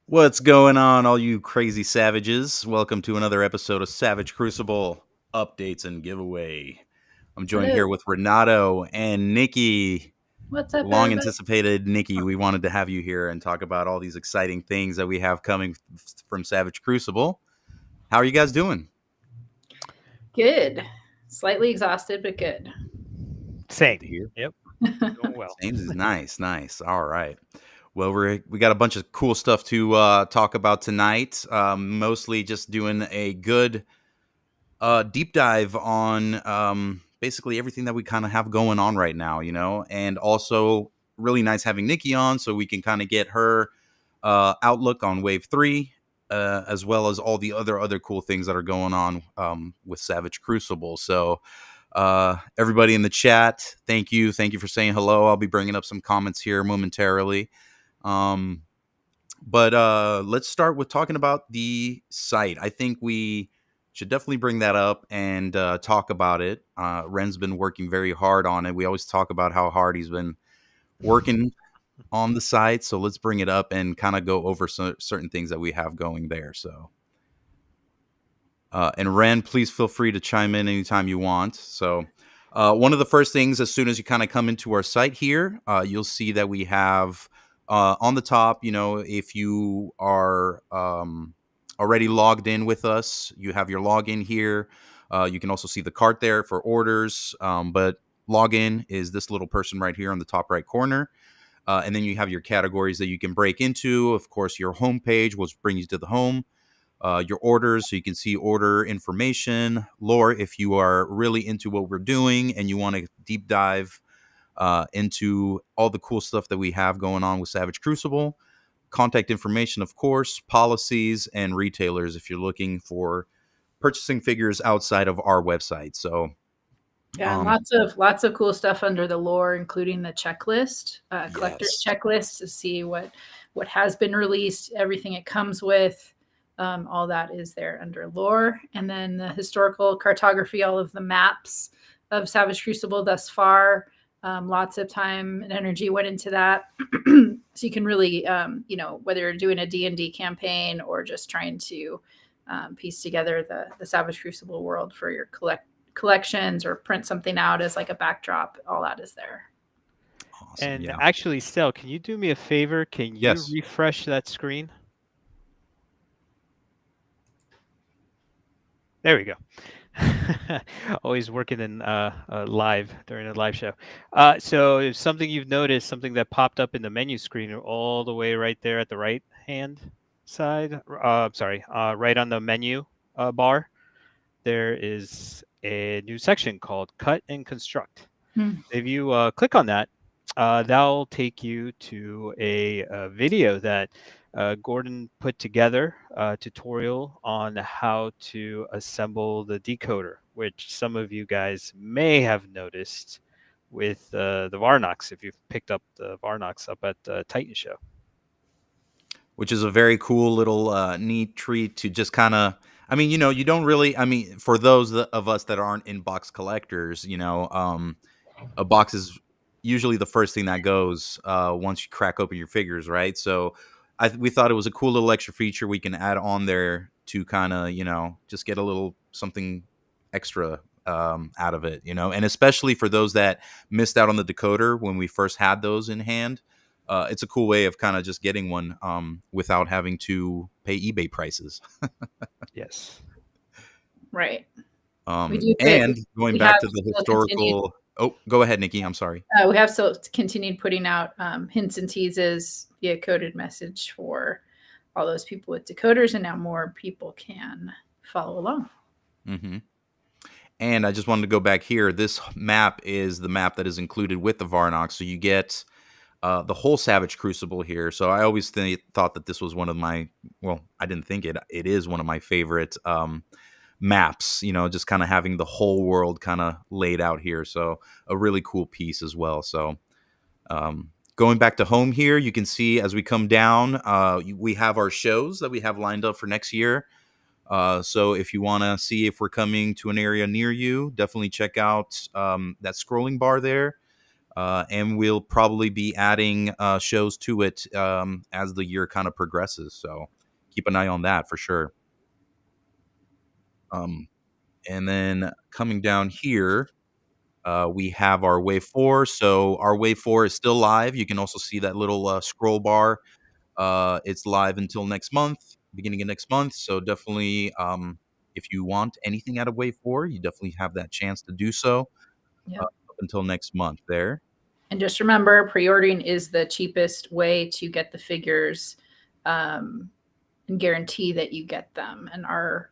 What's going on, all you crazy savages? Welcome to another episode of Savage Crucible Updates and Giveaway. I'm joined here with Renato and Nikki. What's up, Long everybody? anticipated, Nikki. We wanted to have you here and talk about all these exciting things that we have coming from Savage Crucible. How are you guys doing? Good. Slightly exhausted, but good. Same. Here. Yep. Doing well. Same is nice. All right. Well, we got a bunch of cool stuff to talk about tonight. Mostly just doing a good deep dive on basically everything that we kind of have going on right now, and also really nice having Nikki on so we can kind of get her outlook on Wave 3, as well as all the other cool things that are going on with Savage Crucible. So everybody in the chat, thank you for saying hello. I'll be bringing up some comments here momentarily. But let's start with talking about the site. I think we should definitely bring that up and talk about it. Ren's been working very hard on it. We always talk about how hard he's been working on the site. So let's bring it up and kind of go over certain things that we have going there. So, and Ren, please feel free to chime in anytime you want. So one of the first things, as soon as you kind of come into our site here, you'll see that we have on the top, if you are already logged in with us, you have your login here. You can also see the cart there for orders, but login is this little person right here on the top right corner. And then you have your categories that you can break into. Of course, your home page, which brings you to the home. Your orders, so you can see order information, lore, if you are really into what we're doing and you want to deep dive into all the cool stuff that we have going on with Savage Crucible. Contact information, of course, policies, and retailers if you're looking for purchasing figures outside of our website. So yeah, lots of cool stuff under the lore, including the checklist, collector's checklist to see what has been released, everything it comes with. All that is there under lore. And then the historical cartography, all of the maps of Savage Crucible thus far. Lots of time and energy went into that. So you can really, whether you're doing a D&D campaign or just trying to piece together the Savage Crucible world for your collections or print something out as like a backdrop, all that is there. Awesome, and actually, Stel, can you do me a favor? Can you refresh that screen? There we go. Always working in live during a live show. So if something you've noticed, something that popped up in the menu screen all the way right there at the right hand side, right on the menu bar, there is a new section called Cut and Construct. If you click on that, that'll take you to a video that Gordon put together a tutorial on how to assemble the decoder, which some of you guys may have noticed with the Varnox, if you've picked up the Varnox up at the Titan show. Which is a very cool little neat treat to just kind of, you don't really, for those of us that aren't in-box collectors, a box is usually the first thing that goes once you crack open your figures, right? So we thought it was a cool little extra feature we can add on there to kind of, just get a little something extra out of it, and especially for those that missed out on the decoder when we first had those in hand. it's a cool way of kind of just getting one without having to pay eBay prices. Yes. Right. We do And going we have back to the still continued historical. Oh, go ahead, Nikki. I'm sorry. we have still continued putting out hints and teases via coded message for all those people with decoders, and now more people can follow along. Mm-hmm. And I just wanted to go back here. This map is the map that is included with the Varnox, so you get the whole Savage Crucible here. So I always thought that this was one of my, well, I didn't think it. It is one of my favorite maps. Just kind of having the whole world kind of laid out here. So a really cool piece as well. So going back to home here, you can see as we come down, we have our shows that we have lined up for next year. So if you want to see if we're coming to an area near you, definitely check out that scrolling bar there. And we'll probably be adding shows to it as the year kind of progresses. So keep an eye on that for sure. And then coming down here, we have our Wave 4. So our Wave 4 is still live. You can also see that little scroll bar. It's live until next month, beginning of next month. So definitely, if you want anything out of Wave 4, you definitely have that chance to do so Yep. up until next month there. And just remember, pre-ordering is the cheapest way to get the figures and guarantee that you get them. And our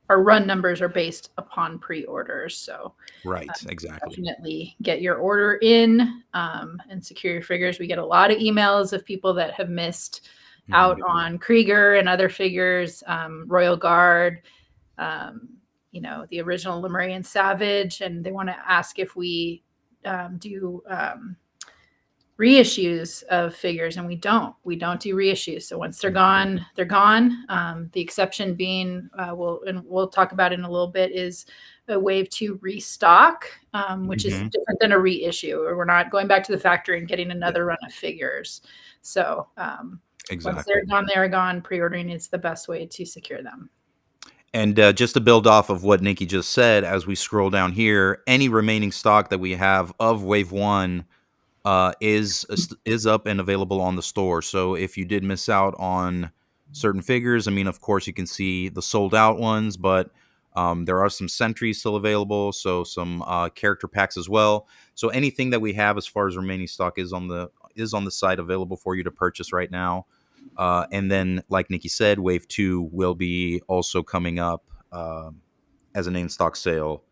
run numbers are based upon pre-orders. So Right, exactly. definitely get your order in and secure your figures. We get a lot of emails of people that have missed out on Krieger and other figures, Royal Guard, the original Lemurian Savage, and they want to ask if we do reissues of figures, and we don't do reissues. So once they're gone, they're gone. The exception being we'll talk about in a little bit is a Wave 2 restock, which is different than a reissue, or we're not going back to the factory and getting another run of figures. So once they're gone, they're gone. Pre-ordering is the best way to secure them. And just to build off of what Nikki just said, as we scroll down here, any remaining stock that we have of Wave 1 is up and available on the store. So if you did miss out on certain figures, I mean, of course, you can see the sold out ones, but there are some sentries still available, so some character packs as well. So anything that we have as far as remaining stock is on the site available for you to purchase right now. And then, like Nikki said, Wave 2 will be also coming up as an in-stock sale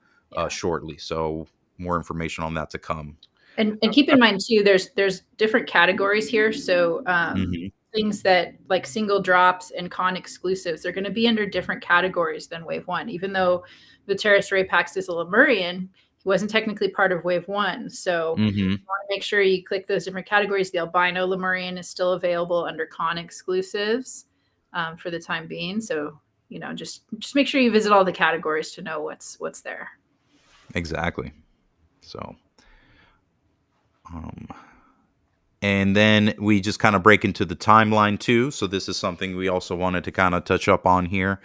shortly. So more information on that to come. And keep in mind too, there's different categories here. So things that like single drops and con exclusives, they're going to be under different categories than Wave 1. Even though the Terrace Pax is a Lemurian, he wasn't technically part of Wave 1. So you want to make sure you click those different categories. The albino Lemurian is still available under con exclusives for the time being. So just make sure you visit all the categories to know what's there. Exactly. So and then we just kind of break into the timeline too. So this is something we also wanted to kind of touch up on here.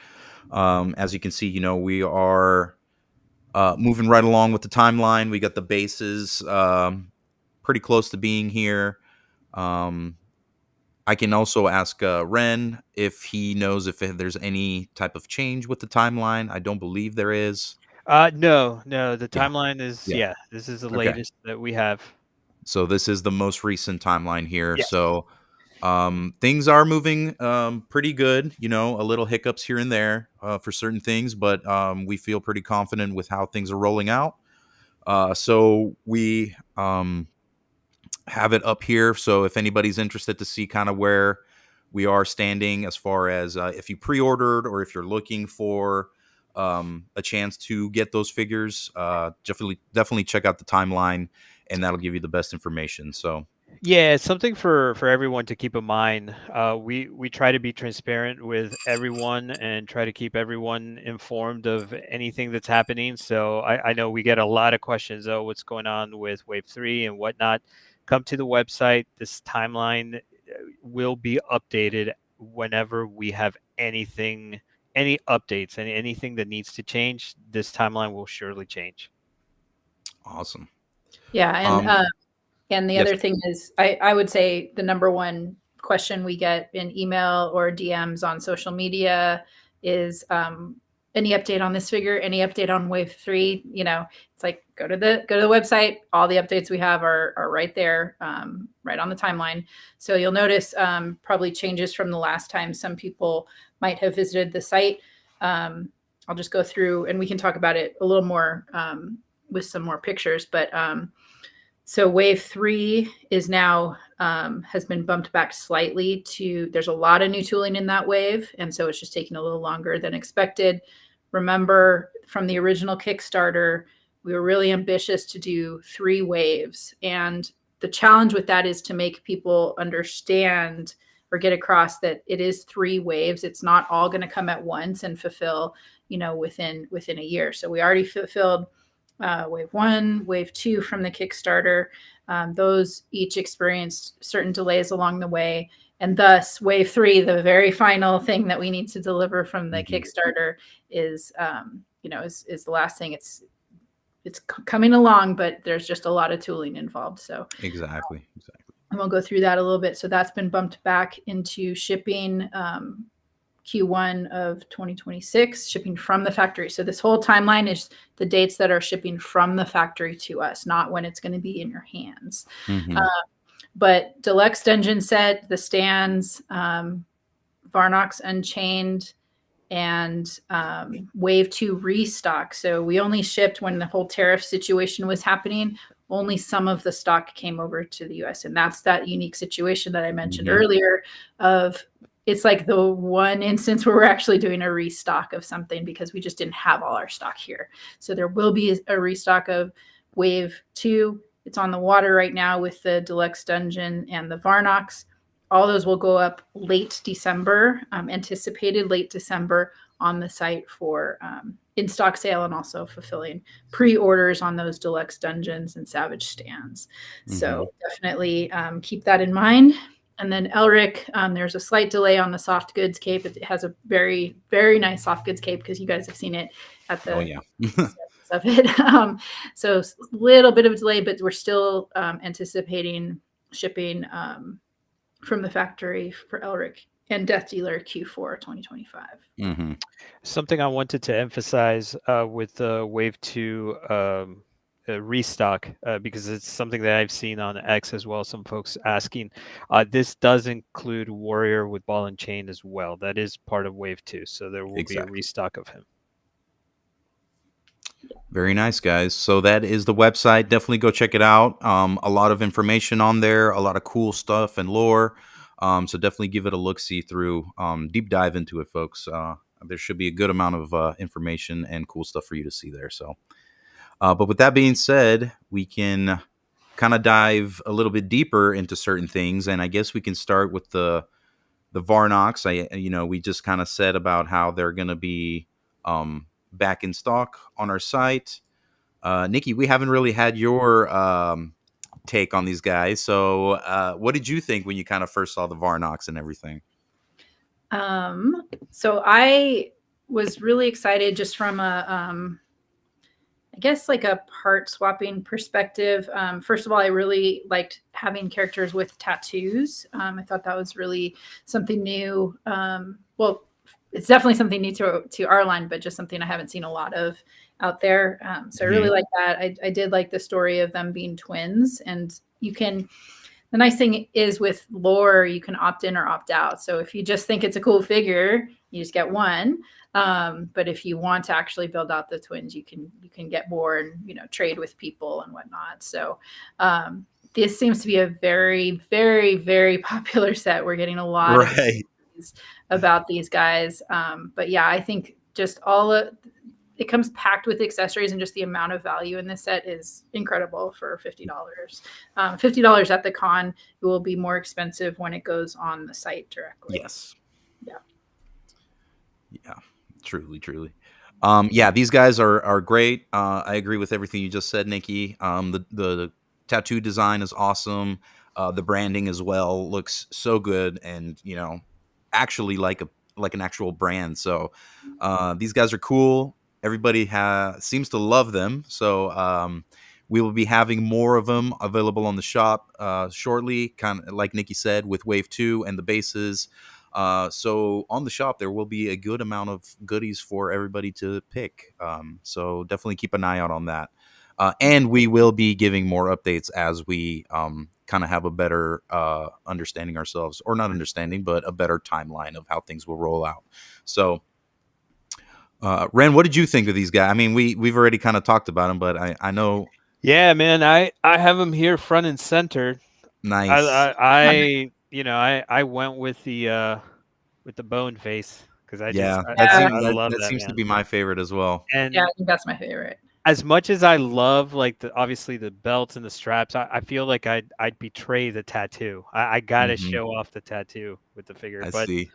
As you can see, we are moving right along with the timeline. We got the bases pretty close to being here. I can also ask Ren if he knows if there's any type of change with the timeline. I don't believe there is. No. The timeline is this is the latest that we have. So this is the most recent timeline here. Yes. So things are moving pretty good. A little hiccups here and there for certain things, but we feel pretty confident with how things are rolling out. So we have it up here. So if anybody's interested to see kind of where we are standing as far as if you pre-ordered or if you're looking for a chance to get those figures, definitely check out the timeline, and that'll give you the best information. So yeah, something for everyone to keep in mind. We try to be transparent with everyone and try to keep everyone informed of anything that's happening. So I know we get a lot of questions. Oh, what's going on with Wave 3 and whatnot? Come to the website. This timeline will be updated whenever we have anything, any updates, and anything that needs to change. This timeline will surely change. Awesome. Yeah, and And the Yes. other thing is, I would say the number one question we get in email or DMs on social media is any update on this figure, any update on wave 3. It's like go to the website. All the updates we have are right there, right on the timeline. So you'll notice probably changes from the last time some people might have visited the site. I'll just go through and we can talk about it a little more with some more pictures, but so wave 3 is now has been bumped back slightly there's a lot of new tooling in that wave. And so it's just taking a little longer than expected. Remember from the original Kickstarter, we were really ambitious to do 3 waves. And the challenge with that is to make people understand or get across that it is 3 waves. It's not all going to come at once and fulfill, within a year. So we already fulfilled wave 1, wave 2 from the Kickstarter. Those each experienced certain delays along the way. And thus, wave 3, the very final thing that we need to deliver from the Kickstarter is the last thing. It's coming along, but there's just a lot of tooling involved. So Exactly. And we'll go through that a little bit. So that's been bumped back into shipping Q1 of 2026, shipping from the factory. So this whole timeline is the dates that are shipping from the factory to us, not when it's going to be in your hands. But Deluxe Dungeon set, the stands, Varnox Unchained, and Wave 2 restock. So we only shipped when the whole tariff situation was happening. Only some of the stock came over to the US. And that's that unique situation that I mentioned earlier of it's like the one instance where we're actually doing a restock of something because we just didn't have all our stock here. So there will be a restock of Wave 2. It's on the water right now with the Deluxe Dungeon and the Varnox. All those will go up late December, anticipated late December on the site for in-stock sale and also fulfilling pre-orders on those Deluxe Dungeons and Savage stands. So definitely keep that in mind. And then Elrich, there's a slight delay on the soft goods cape. It has a very, very nice soft goods cape because you guys have seen it at the of it. So a little bit of a delay, but we're still anticipating shipping from the factory for Elrich and Death Dealer Q4 2025. Something I wanted to emphasize with the Wave 2 restock, because it's something that I've seen on X as well, some folks asking. This does include Warrior with Ball and Chain as well. That is part of Wave 2, so there will be a restock of him. Very nice, guys. So that is the website. Definitely go check it out. A lot of information on there, a lot of cool stuff and lore. So definitely give it a look-see through. Deep dive into it, folks. There should be a good amount of information and cool stuff for you to see there. So, but with that being said, we can kind of dive a little bit deeper into certain things, and I guess we can start with the Varnox. We just kind of said about how they're going to be back in stock on our site. Nikki, we haven't really had your take on these guys. So what did you think when you kind of first saw the Varnox and everything? So I was really excited just from I guess like a part swapping perspective. First of all, I really liked having characters with tattoos. I thought that was really something new. Well, it's definitely something new to our line, but just something I haven't seen a lot of out there. So I really like that. I did like the story of them being twins, and the nice thing is with lore, you can opt in or opt out. So if you just think it's a cool figure, you just get one. But if you want to actually build out the twins, you can get more and trade with people and whatnot. So this seems to be a very, very, very popular set. We're getting a lot of about these guys. But yeah, I think just it comes packed with accessories, and just the amount of value in this set is incredible for $50. $50 at the con. It will be more expensive when it goes on the site directly. Yes. Yeah. Truly. These guys are great. I agree with everything you just said, Nikki. The tattoo design is awesome. The branding as well looks so good, and actually like an actual brand. So these guys are cool. Everybody seems to love them. So We will be having more of them available on the shop shortly, kind of like Nikki said, with Wave 2 and the bases. So on the shop, there will be a good amount of goodies for everybody to pick. So definitely keep an eye out on that. And we will be giving more updates as we kind of have a better understanding ourselves, or not understanding, but a better timeline of how things will roll out. So, Ren, what did you think of these guys? I mean, we've already kind of talked about them, but I know. Yeah, man, I have them here front and center. Nice. I went with the bone face because Yeah, Yeah. I love that that, seems to man. be my favorite as well. Yeah, I And think that's my favorite. as much as I love like obviously the belts and the straps, I feel like I'd betray the tattoo. I gotta Hmm. show off the tattoo with the figure. I But see.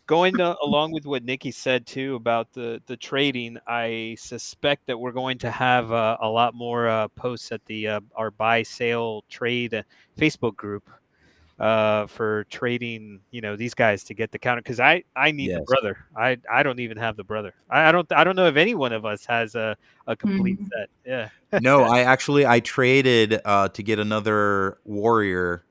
going along with what Nikki said too about the trading, I suspect that we're going to have a lot more posts at the our buy sale trade Facebook group for trading, these guys to get the counter, because I need the Yes. brother. I don't even have the brother. I don't know if any one of us has a complete Mhm. set. Yeah. No, I traded to get another warrior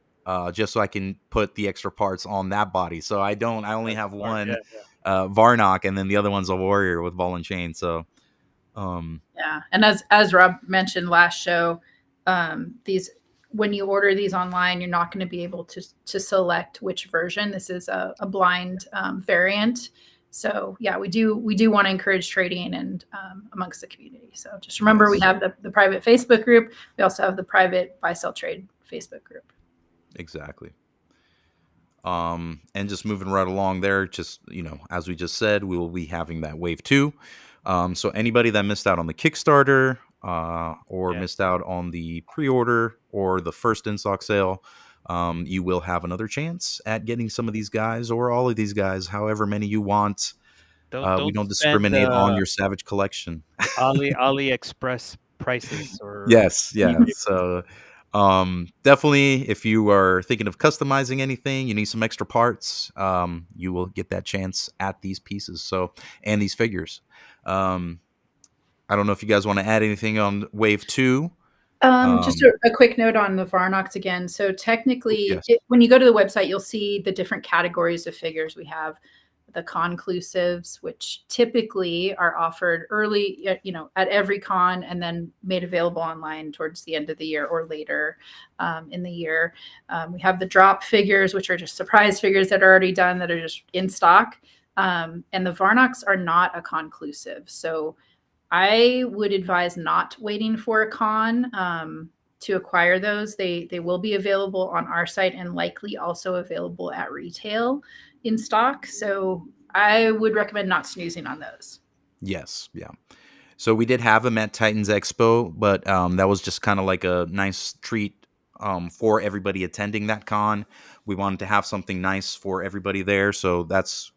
just so I can put the extra parts on that body. So I only That's have smart. Yeah. one Varnock, and then the other one's a warrior with ball and chain. So um Yeah, and as Rob mentioned last show, these when you order these online, you're not going to be able to select which version. This is a blind variant. So yeah, we do want to encourage trading and amongst the community. So just remember, we yes, have the private Facebook group. We also have the private buy sell trade Facebook group. exactly. And just moving right along there, just, as we just said, we will be having that wave 2. So anybody that missed out on the Kickstarter or Yeah. missed out on the pre-order or the first in-stock sale, you will have another chance at getting some of these guys or all of these guys, however many you want. We Don't don't spend discriminate on your Savage collection. AliExpress prices or Yes, yeah. So definitely, if you are thinking of customizing anything, you need some extra parts, you will get that chance at these pieces. So, and these figures. Um, I don't know if you guys want to add anything on Wave 2. Just Um, a quick note on the Varnox again. So technically, yes, when you go to the website, you'll see the different categories of figures. We have the conclusives, which typically are offered early, at every con, and then made available online towards the end of the year or later in the year. We have the drop figures, which are just surprise figures that are already done that are just in stock. And the Varnox are not a conclusive. So I would advise not waiting for a con to acquire those. They will be available on our site and likely also available at retail in stock. So I would recommend not snoozing on those. yes, yeah. So we did have them at Titans Expo, but that was just kind of like a nice treat for everybody attending that con. We wanted to have something nice for everybody there, so that's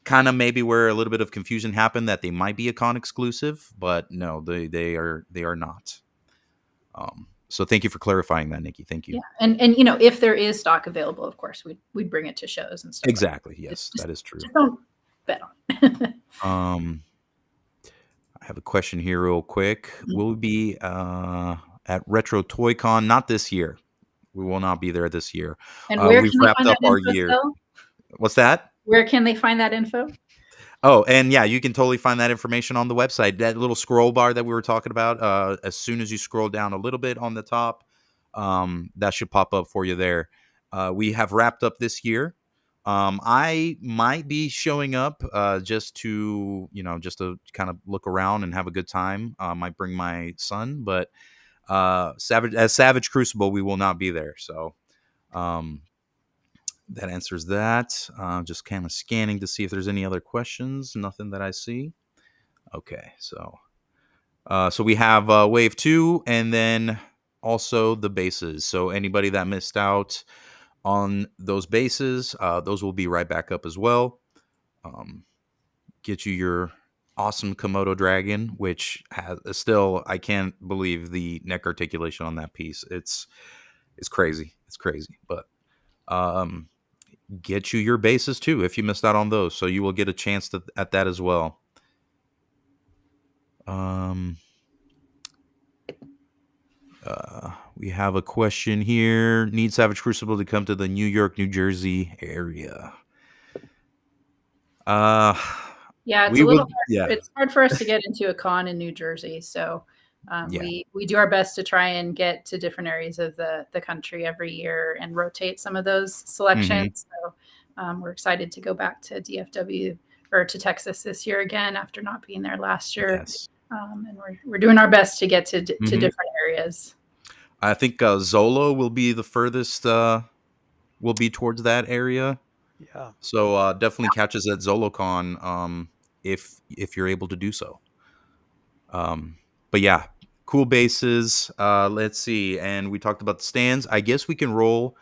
kind of maybe where a little bit of confusion happened, that they might be a con exclusive, but no, they are not. So thank you for clarifying that, Nikki. Thank you. Yeah, and if there is stock available, of course we'd bring it to shows and stuff like Exactly. that. Yes, Just, that is true. just don't bet on Um, I have a question here, real quick. it. Will we be at Retro Toy Con? Not this year. We will not be there this year. And where We've can they wrapped find that up our info year. still? What's that? Where can they find that info? Oh, and yeah, you can totally find that information on the website. That little scroll bar that we were talking about, as soon as you scroll down a little bit on the top, that should pop up for you there. We have wrapped up this year. I might be showing up just to kind of look around and have a good time. Might bring my son, but Savage Crucible, we will not be there. So um, that answers that. Just kind of scanning to see if there's any other questions. Nothing that I see. Okay, so we have Wave 2, and then also the bases. So anybody that missed out on those bases, those will be right back up as well. Um, get you your awesome Komodo dragon, which has still, I can't believe the neck articulation on that piece. It's crazy. It's crazy, but um, get you your bases too if you missed out on those. So you will get a chance at that as well. Um, We have a question here. Need Savage Crucible to come to the New York, New Jersey area. Uh, Yeah, it's we a little would. hard. Yeah. It's hard for us to get into a con in New Jersey, so Yeah. we do our best to try and get to different areas of the country every year and rotate some of those Hmm. selections. So we're excited to go back to DFW or to Texas this year again after not being there last year, Yes. and we're doing our best to get to Hmm. different areas. I think Zolo will be the furthest. Will be towards that area. Yeah. So definitely catch us at ZoloCon if you're able to do so. But yeah, cool bases. Let's see, and we talked about the stands. I guess we can roll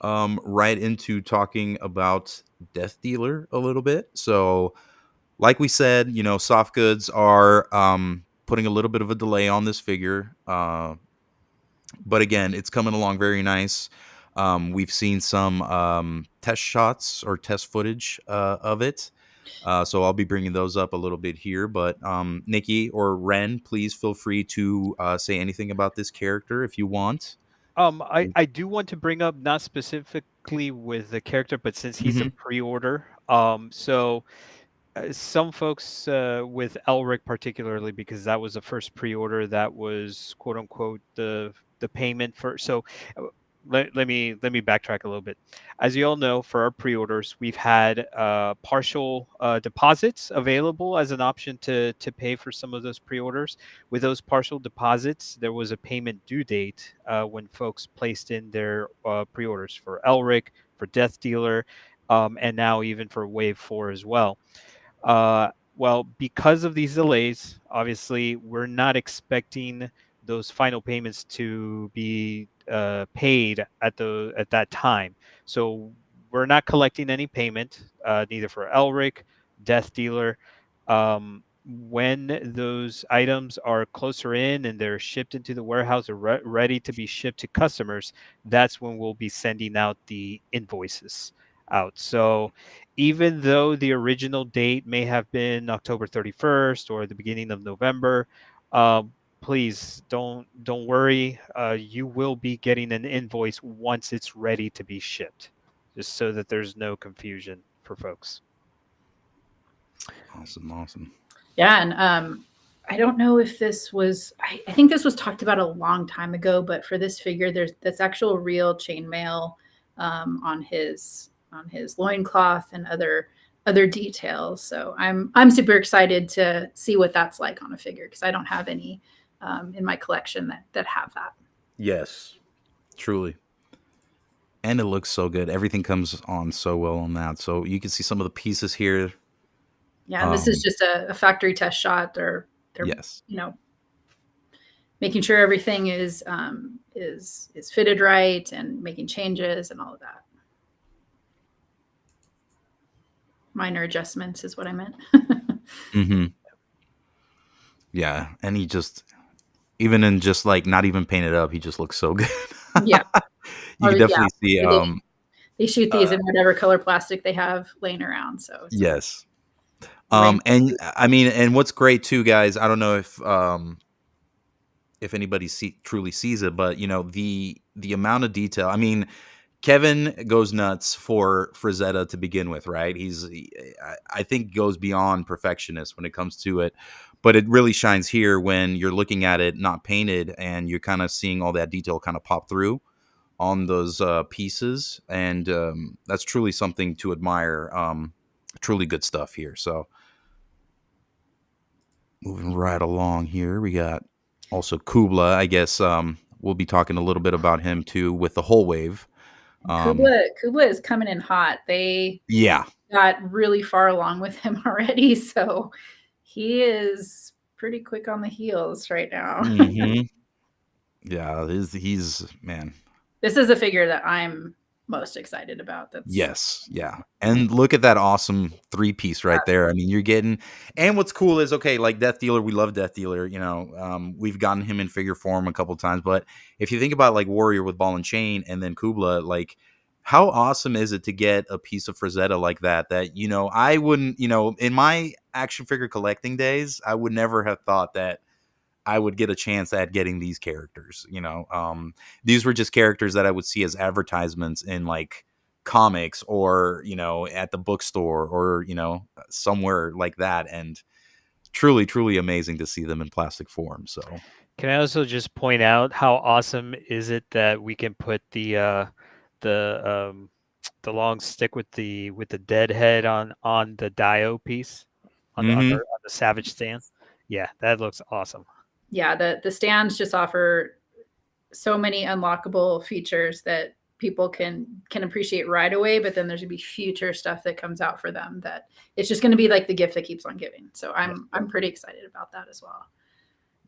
right into talking about Death Dealer a little bit. So, like we said, soft goods are putting a little bit of a delay on this figure. But again, it's coming along very nice. We've seen some test shots or test footage of it. So I'll be bringing those up a little bit here. But Nikki or Ren, please feel free to say anything about this character if you want. I do want to bring up not specifically with the character, but since he's a Hmm. pre-order, so some folks with Elric particularly, because that was the first pre-order that was quote unquote the payment for. So let me backtrack a little bit. As you all know, for our pre-orders, we've had partial deposits available as an option to pay for some of those pre-orders. With those partial deposits, there was a payment due date when folks placed in their pre-orders for Elric, for Death Dealer, and now even for Wave 4 as well. Well, because of these delays, obviously, we're not expecting those final payments to be paid at that time. So we're not collecting any payment, neither for Elric, Death Dealer. When those items are closer in and they're shipped into the warehouse or ready to be shipped to customers, that's when we'll be sending out the invoices out. So even though the original date may have been October 31st or the beginning of November, please don't worry. You will be getting an invoice once it's ready to be shipped, just so that there's no confusion for folks. Awesome. Yeah, and I don't know if this was. I think this was talked about a long time ago, but for this figure, that's actual real chainmail on his loincloth and other details. So I'm super excited to see what that's like on a figure because I don't have any in my collection that have that. Yes, truly. And it looks so good. Everything comes on so well on that. So you can see some of the pieces here. Yeah, and this is just a factory test shot. They're Yes. Making sure everything is fitted right and making changes and all of that. Minor adjustments is what I meant. Hmm. Yeah, and he just even in just like not even painted up, he just looks so good. Yeah. You can Yeah. definitely see. They shoot these in whatever color plastic they have laying around. So it's Yes. rain. And I mean, and what's great too, guys. I don't know if anybody truly sees it, but the amount of detail. I mean, Kevin goes nuts for Frazetta to begin with, right? I think goes beyond perfectionist when it comes to it, but it really shines here when you're looking at it not painted and you're kind of seeing all that detail kind of pop through on those pieces, and that's truly something to admire. Truly good stuff here. So moving right along here, we got also Kubla. I guess we'll be talking a little bit about him too with the whole wave. Kubla is coming in hot. They Yeah. got really far along with him already, so he is pretty quick on the heels right now. Hmm. Yeah, he's man. This is a figure that I'm most excited about. That's Yes, yeah. And look at that awesome three-piece right there. I mean, you're getting and what's cool is okay, like Death Dealer, we love Death Dealer, we've gotten him in figure form a couple times, but if you think about like Warrior with Ball and Chain and then Kubla, like how awesome is it to get a piece of Frazetta like that I wouldn't, in my action figure collecting days, I would never have thought that I would get a chance at getting these characters. These were just characters that I would see as advertisements in like comics or at the bookstore or somewhere like that, and truly, truly amazing to see them in plastic form. So Can I also just point out how awesome is it that we can put the the long stick with the dead head on the Dio piece mhm. on the Savage stand? Yeah, that looks awesome. Yeah, the stands just offer so many unlockable features that people can appreciate right away, but then there's gonna be future stuff that comes out for them that it's just gonna be like the gift that keeps on giving. So I'm pretty excited about that as well.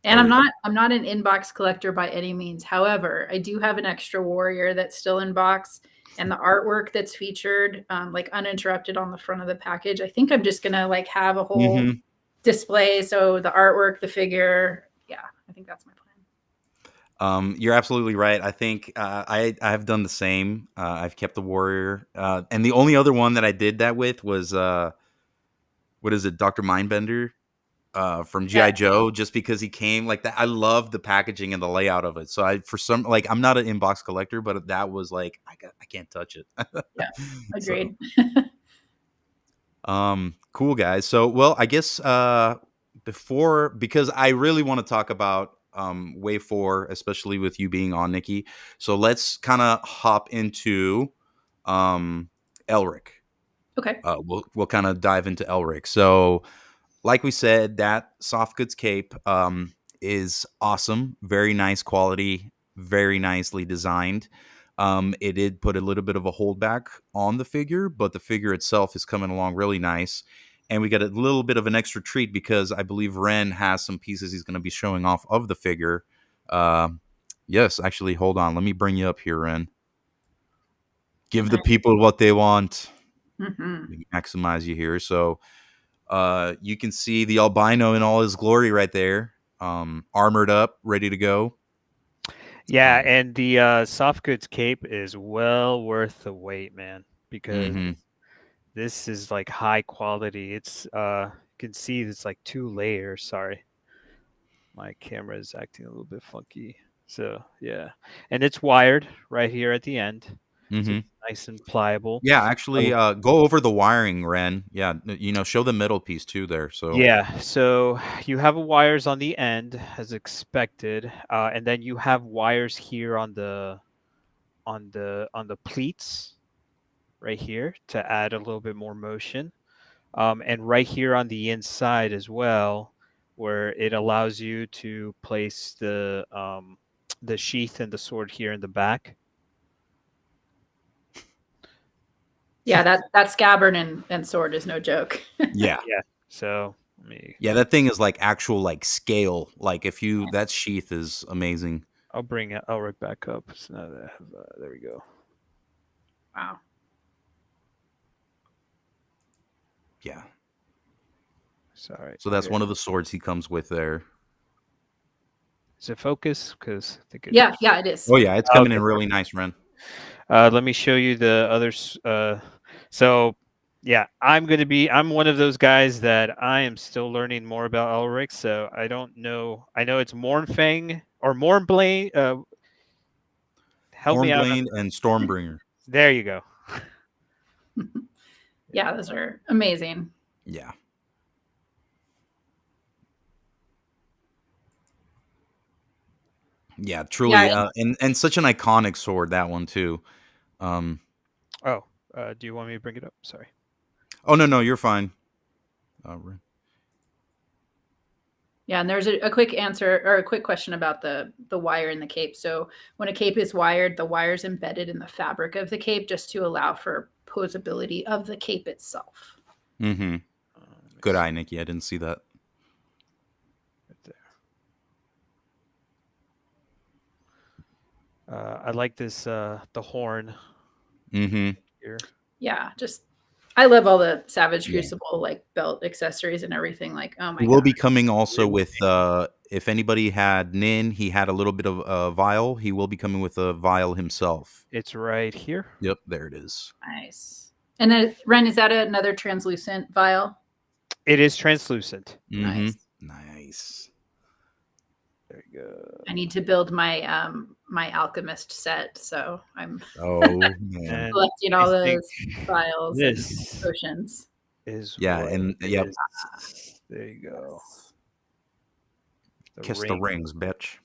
And Oh, yeah. I'm not an inbox collector by any means. However, I do have an extra warrior that's still in box, and the artwork that's featured, like uninterrupted on the front of the package. I think I'm just gonna like have a whole Mhm. display. So the artwork, the figure, yeah, I think that's my plan. You're absolutely right. I think I've done the same. I've kept the warrior, and the only other one that I did that with was what is it, Doctor Mindbender from Yeah, GI Joe, just because he came like that. I love the packaging and the layout of it. So I'm not an inbox collector, but that was like I can't touch it. yeah, So agreed. cool guys. So well, I guess because I really want to talk about Wave 4, especially with you being on, Nikki. So let's kind of hop into um Elric. Okay. We'll kind of dive into Elric. So like we said, that soft goods cape is awesome. Very nice quality, very nicely designed. It did put a little bit of a holdback on the figure, but the figure itself is coming along really nice. And we got a little bit of an extra treat because I believe Ren has some pieces he's going to be showing off of the figure. Uh, yes, actually, hold on. Let me bring you up here, Ren. Give the Nice. people what they want. Mm-hmm. Let me maximize you here. So you can see the albino in all his glory right there, armored up, ready to go. Yeah, Um, and the soft goods cape is well worth the wait, man, because mm-hmm. this is like high quality. It's you can see it's like 2 layers. Sorry, my camera is acting a little bit funky. So yeah, and it's wired right here at the end, so Mm-hmm. it's nice and pliable. Yeah, actually, go over the wiring, Ren. Yeah, show the middle piece too there. So, Yeah, so you have wires on the end as expected, and then you have wires here on the pleats right here to add a little bit more motion, and right here on the inside as well, where it allows you to place the sheath and the sword here in the back. Yeah, that scabbard and sword is no joke. yeah, Yeah. So let me. yeah, that thing is like actual like scale. Like if you that sheath is amazing. I'll bring Elric back up. So now that I have, there we go. Wow. Yeah. Sorry. So that's Here. one of the swords he comes with there. Is it focus? Because I think it. Yeah, it is. Oh yeah, it's coming Okay. in really nice, Ren. Let me show you the others. So, yeah, I'm one of those guys that I am still learning more about Elric. So I don't know. I know it's Mornfang or Mornblade. Help me out. Hornblade and Stormbringer. There you go. Yeah, those are amazing. Yeah. Yeah, truly, Yeah, and such an iconic sword, that one too. Um, Oh, do you want me to bring it up? Sorry. oh no, you're fine. yeah, and there's a quick answer or a quick question about the wire in the cape. So when a cape is wired, the wire's embedded in the fabric of the cape just to allow for posability of the cape itself. Mm-hmm. Good eye, Nikki. I didn't see that. Right there. I like this the horn Mm-hmm. here. Yeah, just I love all the Savage Yeah. Crucible like belt accessories and everything. Like, oh my He will god. be coming also with if anybody had Nin, he had a little bit of a vial. He will be coming with a vial himself. It's right here. Yep, there it is. Nice. And then Ren, is that another translucent vial? It is translucent. Mm-hmm. Nice. Nice. There you go. I need to build my my alchemist set, so I'm Oh man. And collecting I all think those vials and this potions. is Yeah, what and it yep. is. There you go. The Kiss the ring. rings, bitch.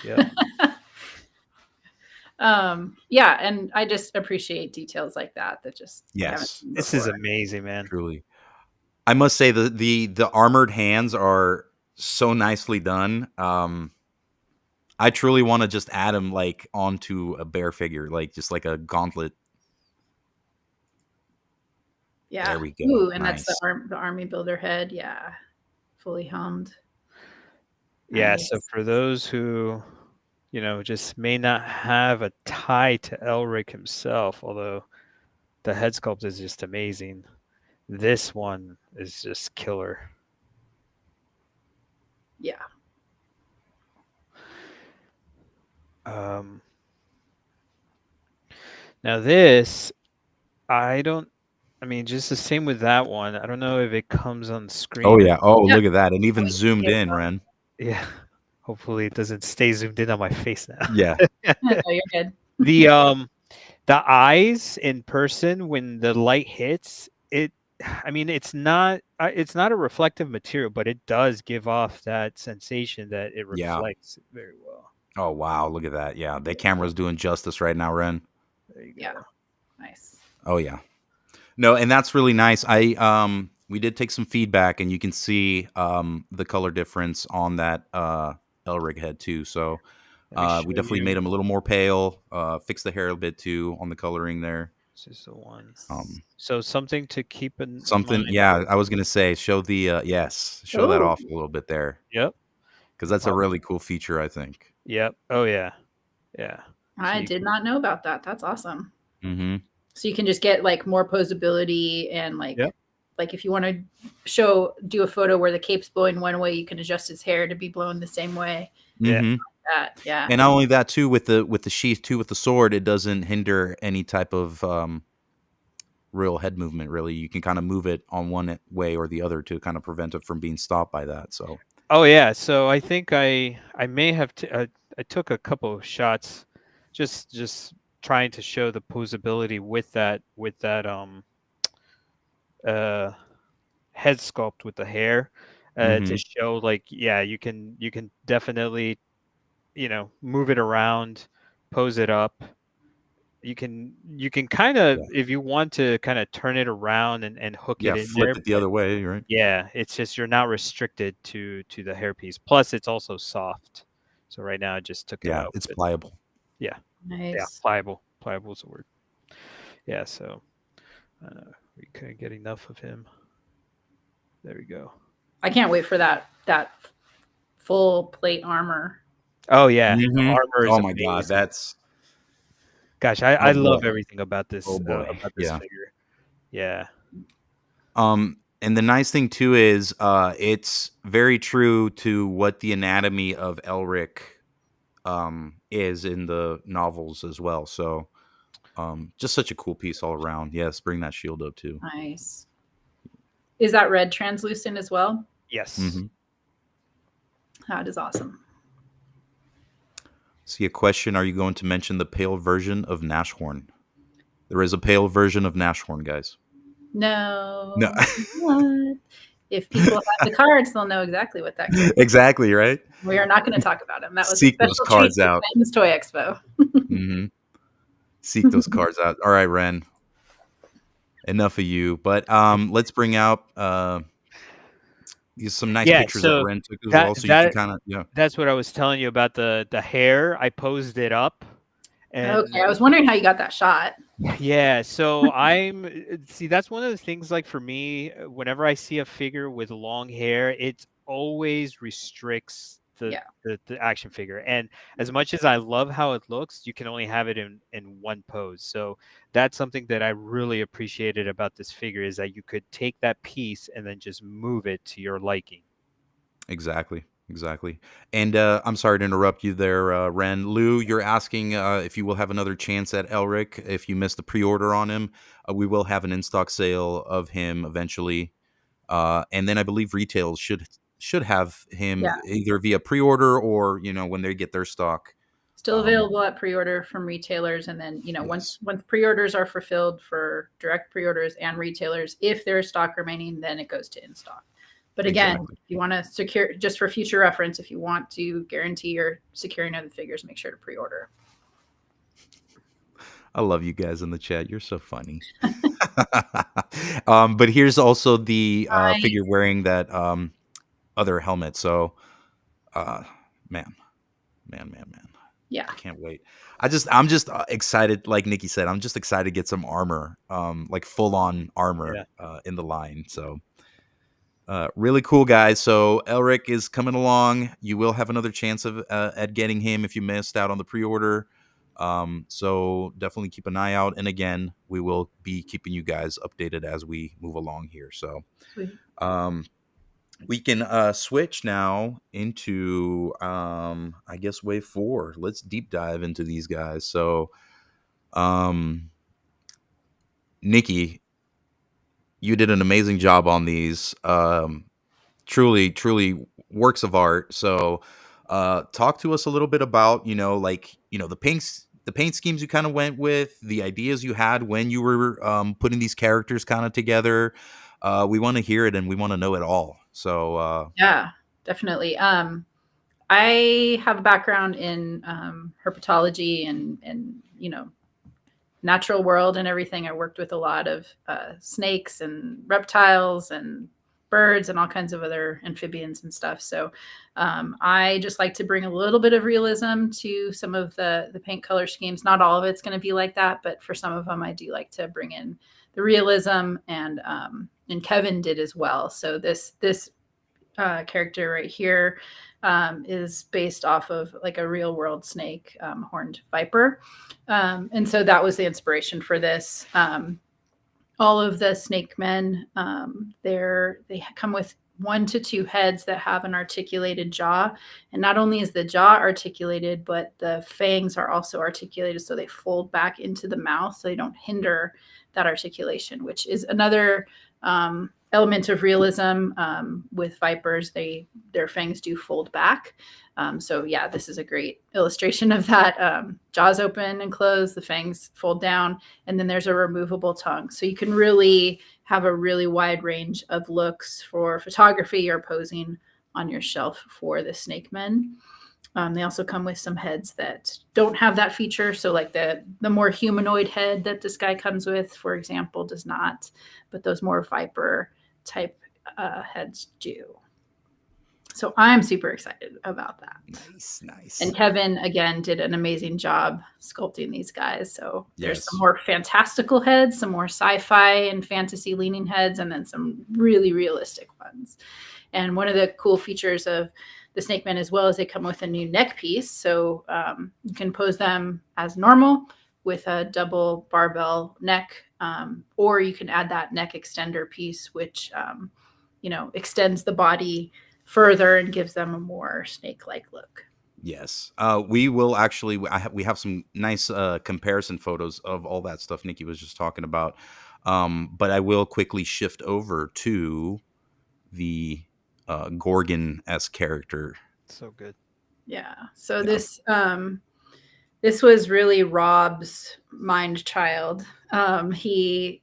Yep. Yeah, and I just appreciate details like that just I haven't Yes, seen This is before. amazing, man. truly. I must say the armored hands are so nicely done. I truly want to just add him like onto a bear figure, like just like a gauntlet. Yeah. There we go. Ooh, and that's Nice. the army builder head. Yeah. Fully hummed. Yeah, so Nice. for those who, just may not have a tie to Elric himself, although the head sculpt is just amazing, this one is just killer. Yeah. Now this, just the same with that one. I don't know if it comes on the screen. Oh yeah. Oh, Yep. look at that. And even zoomed in, Ren. Yeah. Hopefully it doesn't stay zoomed in on my face now. Yeah. No, you're good. The eyes in person when the light hits it, it's not a reflective material, but it does give off that sensation that it Yeah. reflects very well. Oh wow, look at that. Yeah, that camera's doing justice right now, Ren. There you go. Yeah. Nice. Oh yeah. No, and that's really nice. We did take some feedback and you can see the color difference on that Elrig head too. So Let me show we definitely you. made him a little more pale, fixed the hair a bit too on the coloring there. This is the one. Um So something to keep in Something, mind. yeah, I was gonna say, show the yes, show that Oh. off a little bit there. Yep. Because that's a really cool feature, I think. Yep. Oh yeah. Yeah. I did not know about that. That's awesome. Mm-hmm. So you can just get like more posability and Yep. like if you want to do a photo where the cape's blowing one way, you can adjust his hair to be blown the same way. Yeah. Mm-hmm. That, yeah. And not only that too, with the sheath too, with the sword, it doesn't hinder any type of real head movement. Really, you can kind of move it on one way or the other to kind of prevent it from being stopped by that. So. Oh yeah. So I think I may have I took a couple of shots, just trying to show the posability with that head sculpt with the hair, to show like, yeah, you can definitely move it around, pose it up. You can kind of, if you want to, kind of turn it around and hook it in flip there, it the other way, right? yeah, it's just you're not restricted to the hairpiece. Plus, it's also soft. So right now, I just took it out. It's pliable. Yeah, Nice. yeah, pliable. Pliable is the word. Yeah, so we couldn't get enough of him. There we go. I can't wait for that full plate armor. Oh yeah, Mm-hmm. armor is oh my amazing. god, that's. Gosh, I love everything about this. Oh boy, figure. Yeah. And the nice thing too is it's very true to what the anatomy of Elric is in the novels as well. So just such a cool piece all around. Yes, bring that shield up too. Nice. Is that red translucent as well? Yes. Mm-hmm. That is awesome. See a question, are you going to mention the pale version of Nashorn? There is a pale version of Nashorn, guys. No. No. If people have the cards, they'll know exactly what that is. Exactly, right? We are not going to talk about him. That was Seek a those special cards treat out. for Ben's Toy Expo. Mm-hmm. Seek those cards out. All right, Ren. Enough of you. But let's bring out some nice pictures that Ren took as well. So you can kind of, That's what I was telling you about the hair. I posed it up. And okay, I was wondering how you got that shot. Yeah, so that's one of the things, like for me, whenever I see a figure with long hair, it always restricts the action figure. And as much as I love how it looks, you can only have it in one pose. So that's something that I really appreciated about this figure, is that you could take that piece and then just move it to your liking. Exactly. And I'm sorry to interrupt you there, Ren. Lou, you're asking if you will have another chance at Elric if you missed the pre-order on him. We will have an in-stock sale of him eventually. And then I believe retail should should have him Yeah. either via pre-order or when they get their stock. Still available at pre-order from retailers, and then Yes. once pre-orders are fulfilled for direct pre-orders and retailers, if there's stock remaining, then it goes to in stock. But again, Exactly. if you want to secure, just for future reference, if you want to guarantee your securing of the figures, make sure to pre-order. I love you guys in the chat. You're so funny. But here's also the figure wearing that other helmet. So, man. Yeah. I can't wait. I'm just excited. Like Nikki said, I'm just excited to get some armor, like full on armor in the line. So, really cool, guys. So Elrich is coming along. You will have another chance of at getting him if you missed out on the pre-order. So definitely keep an eye out. And again, we will be keeping you guys updated as we move along here. So, we can switch now into, I guess, wave 4. Let's deep dive into these guys. So, Nikki, you did an amazing job on these. Truly works of art. So, talk to us a little bit about, the paint schemes you kind of went with, the ideas you had when you were putting these characters kind of together. We want to hear it and we want to know it all. So, yeah, definitely. I have a background in herpetology and natural world and everything. I worked with a lot of snakes and reptiles and birds and all kinds of other amphibians and stuff. So I just like to bring a little bit of realism to some of the paint color schemes. Not all of it's going to be like that, but for some of them, I do like to bring in the realism, and Kevin did as well. So this character right here is based off of like a real world snake, horned viper. And so that was the inspiration for this. All of the snake men, they come with 1 to 2 heads that have an articulated jaw. And not only is the jaw articulated, but the fangs are also articulated. So they fold back into the mouth so they don't hinder that articulation, which is another element of realism. With vipers, their fangs do fold back. So yeah, this is a great illustration of that. Jaws open and close, the fangs fold down, and then there's a removable tongue. So you can really have a really wide range of looks for photography or posing on your shelf for the snake men. They also come with some heads that don't have that feature. So like the more humanoid head that this guy comes with, for example, does not, but those more viper type heads do. So I'm super excited about that. Nice. And Kevin, again, did an amazing job sculpting these guys. So there's some more fantastical heads, some more sci-fi and fantasy leaning heads, and then some really realistic ones. And one of the cool features of the snake men as well is they come with a new neck piece. So you can pose them as normal with a double barbell neck, or you can add that neck extender piece, which extends the body further and gives them a more snake-like look. Yes. We will actually, we have some nice comparison photos of all that stuff Nikki was just talking about. But I will quickly shift over to the Gorgon-esque character. So good. Yeah. So this was really Rob's mind child. He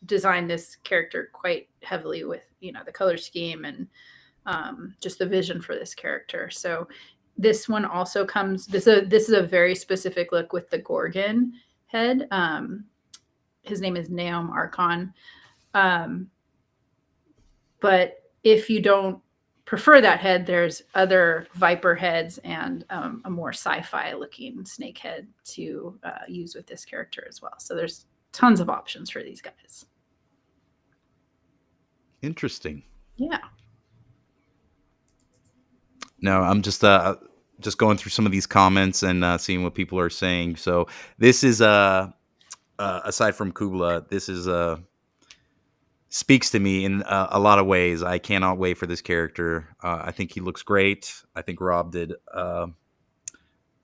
designed this character quite heavily with the color scheme and just the vision for this character. So this one also comes. This is a very specific look with the Gorgon head. His name is Naom Archon. But if you don't prefer that head, there's other viper heads and a more sci-fi looking snake head to use with this character as well. So there's tons of options for these guys. Interesting. Yeah. No, I'm just going through some of these comments and seeing what people are saying. So this is aside from Kubla, this is speaks to me in a lot of ways. I cannot wait for this character. I think he looks great. I think Rob did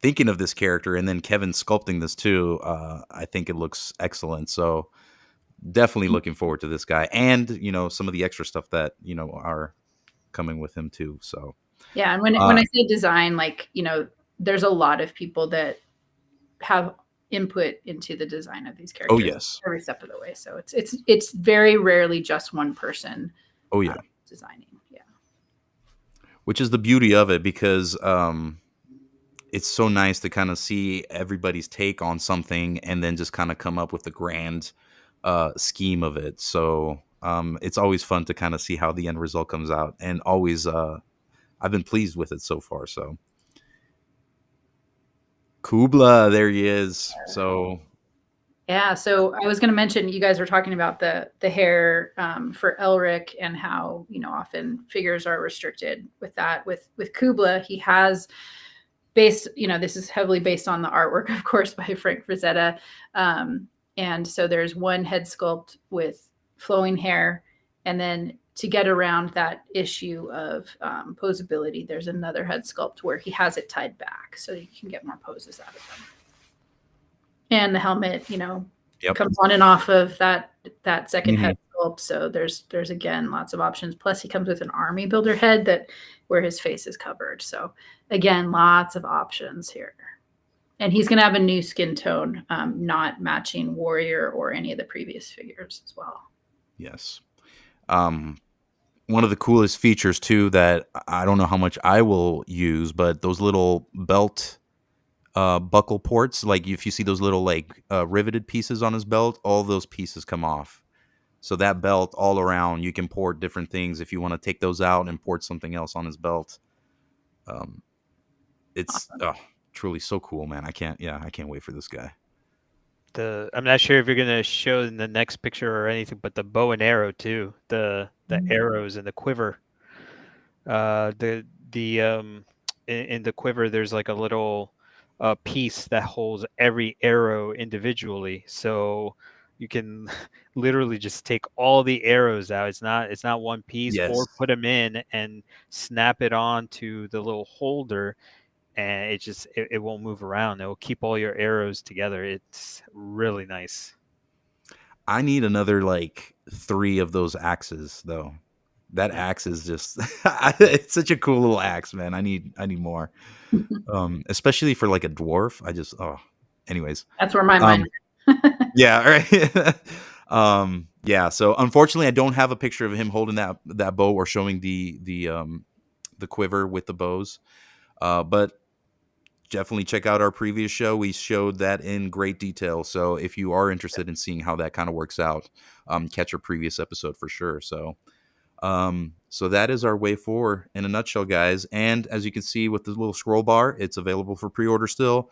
thinking of this character, and then Kevin sculpting this too. I think it looks excellent. So definitely looking forward to this guy, and some of the extra stuff that are coming with him too. So yeah, and when I say design, like, there's a lot of people that have input into the design of these oh characters yes, every step of the way. So it's very rarely just one person oh yeah, designing. Yeah. which is the beauty of it, because it's so nice to kind of see everybody's take on something and then just kind of come up with the grand scheme of it. So it's always fun to kind of see how the end result comes out, and always I've been pleased with it so far. So Kubla, there he is. So Yeah, so I was going to mention, you guys were talking about the hair for Elrich, and how often figures are restricted with that. With Kubla, he has based, this is heavily based on the artwork, of course, by Frank Frazetta. And so there's one head sculpt with flowing hair, and then to get around that issue of posability, there's another head sculpt where he has it tied back, so you can get more poses out of them. And the helmet, yep. comes on and off of that second head sculpt. So there's again lots of options. Plus, he comes with an army builder head where his face is covered. So again, lots of options here. And he's going to have a new skin tone, not matching Warrior or any of the previous figures as well. Yes. One of the coolest features too, that I don't know how much I will use, but those little belt buckle ports, like if you see those little like riveted pieces on his belt, all those pieces come off. So that belt all around, you can port different things if you want to take those out and port something else on his belt. It's Awesome. Truly so cool, man. I can't wait for this guy. I'm not sure if you're gonna show in the next picture or anything, but the bow and arrow too, the arrows and the quiver. In the quiver, there's like a little piece that holds every arrow individually, so you can literally just take all the arrows out. It's not one piece, Yes. or put them in and snap it on to the little holder, and it won't move around. It will keep all your arrows together. It's really nice. I need another like 3 of those axes though. That axe is just it's such a cool little axe, man. I need more. Especially for like a dwarf. Anyways. That's where my mind Yeah, right. Yeah, so unfortunately I don't have a picture of him holding that bow or showing the quiver with the bows. But definitely check out our previous show. We showed that in great detail. So if you are interested in seeing how that kind of works out, catch our previous episode for sure. So that is our Wave 4 in a nutshell, guys. And as you can see with the little scroll bar, it's available for pre-order still.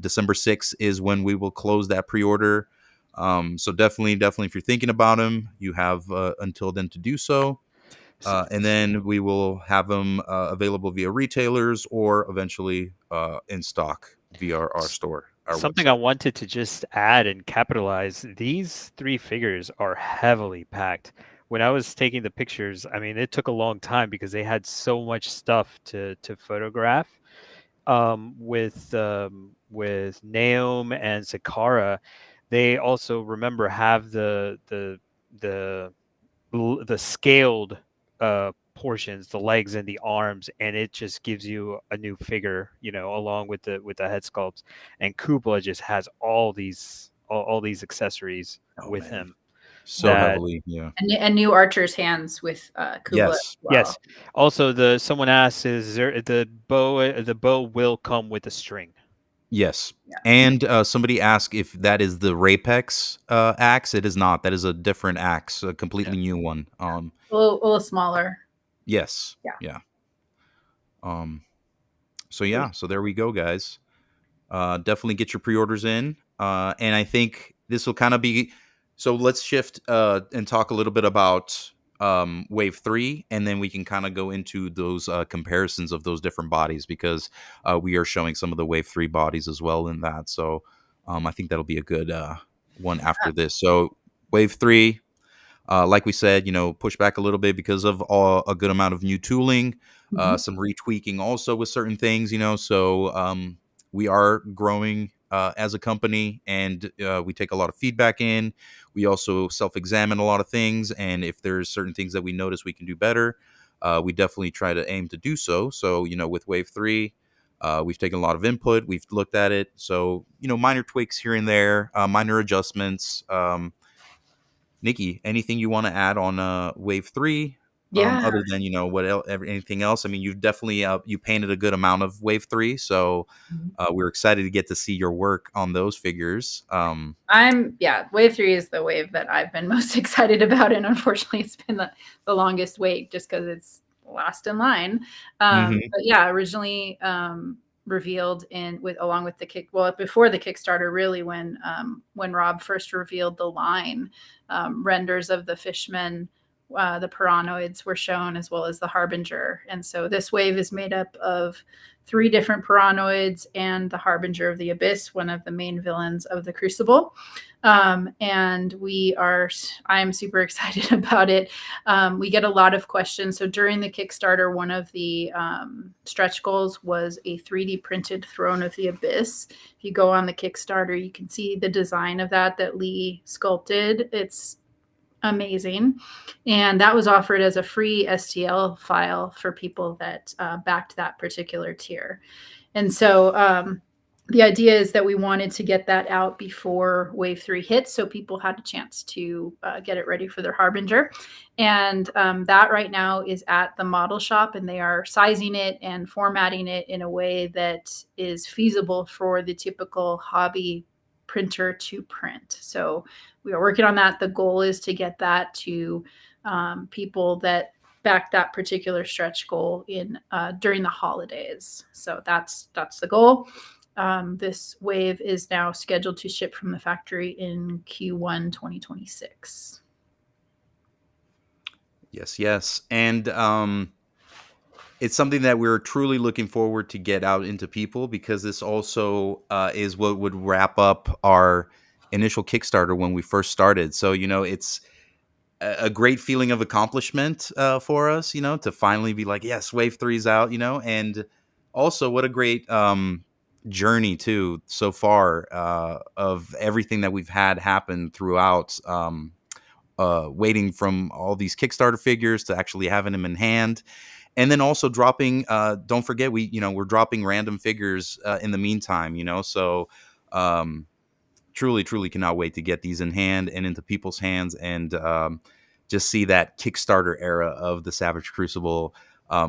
December 6th is when we will close that pre-order. So definitely, if you're thinking about them, you have until then to do so. And then we will have them available via retailers or eventually in stock via our store. Something website. I wanted to just add and capitalize, these 3 figures are heavily packed. When I was taking the pictures, I mean, it took a long time because they had so much stuff to photograph. With Naom and Sakara, they also, remember, have the scaled portions, the legs and the arms, and it just gives you a new figure, along with the head sculpts. And Kubla just has all these accessories with him. So heavily, yeah. And new archer's hands with Kubla. Yes. Well. Yes. Also, someone asked, is there the bow will come with a string? Yes. Yeah. And somebody asked if that is the Rapex axe. It is not. That is a different axe, a completely new one. A little smaller. Yes. Yeah. So there we go, guys. Definitely get your pre-orders in. And I think this will kind of be, so let's shift and talk a little bit about Wave 3, and then we can kind of go into those comparisons of those different bodies, because we are showing some of the Wave 3 bodies as well in that. So I think that'll be a good one after this. So Wave 3, like we said, push back a little bit because of a good amount of new tooling, some retweaking also with certain things, so we are growing as a company, and we take a lot of feedback in. We also self-examine a lot of things, and if there's certain things that we notice we can do better, we definitely try to aim to do so. So, with Wave 3, we've taken a lot of input. We've looked at it. So, minor tweaks here and there, minor adjustments. Nikki, anything you want to add on Wave 3? Yeah. Other than, anything else? I mean, you've definitely you painted a good amount of Wave 3. So we're excited to get to see your work on those figures. Wave 3 is the wave that I've been most excited about, and unfortunately it's been the longest wait just because it's last in line. But yeah, originally revealed along with before the Kickstarter, really, when Rob first revealed the line, renders of the fishmen, the Piranoids were shown, as well as the Harbinger. And so this wave is made up of 3 different Piranoids and the Harbinger of the Abyss, one of the main villains of the Crucible. And I am super excited about it. We get a lot of questions. So during the Kickstarter, one of the stretch goals was a 3D printed Throne of the Abyss. If you go on the Kickstarter, you can see the design of that Lee sculpted. It's amazing. And that was offered as a free STL file for people that backed that particular tier. And so the idea is that we wanted to get that out before Wave 3 hits, so people had a chance to get it ready for their Harbinger. And that right now is at the model shop, and they are sizing it and formatting it in a way that is feasible for the typical hobby printer to print. So we are working on that. The goal is to get that to people that back that particular stretch goal during the holidays. So that's the goal. This wave is now scheduled to ship from the factory in Q1 2026. Yes. And it's something that we're truly looking forward to get out into people, because this also is what would wrap up our initial Kickstarter when we first started. So, it's a great feeling of accomplishment for us, to finally be like, yes, Wave 3's out, and also what a great journey too so far of everything that we've had happen throughout, waiting from all these Kickstarter figures to actually having them in hand. And then also dropping, don't forget, we're dropping random figures in the meantime, so truly cannot wait to get these in hand and into people's hands, and just see that Kickstarter era of the Savage Crucible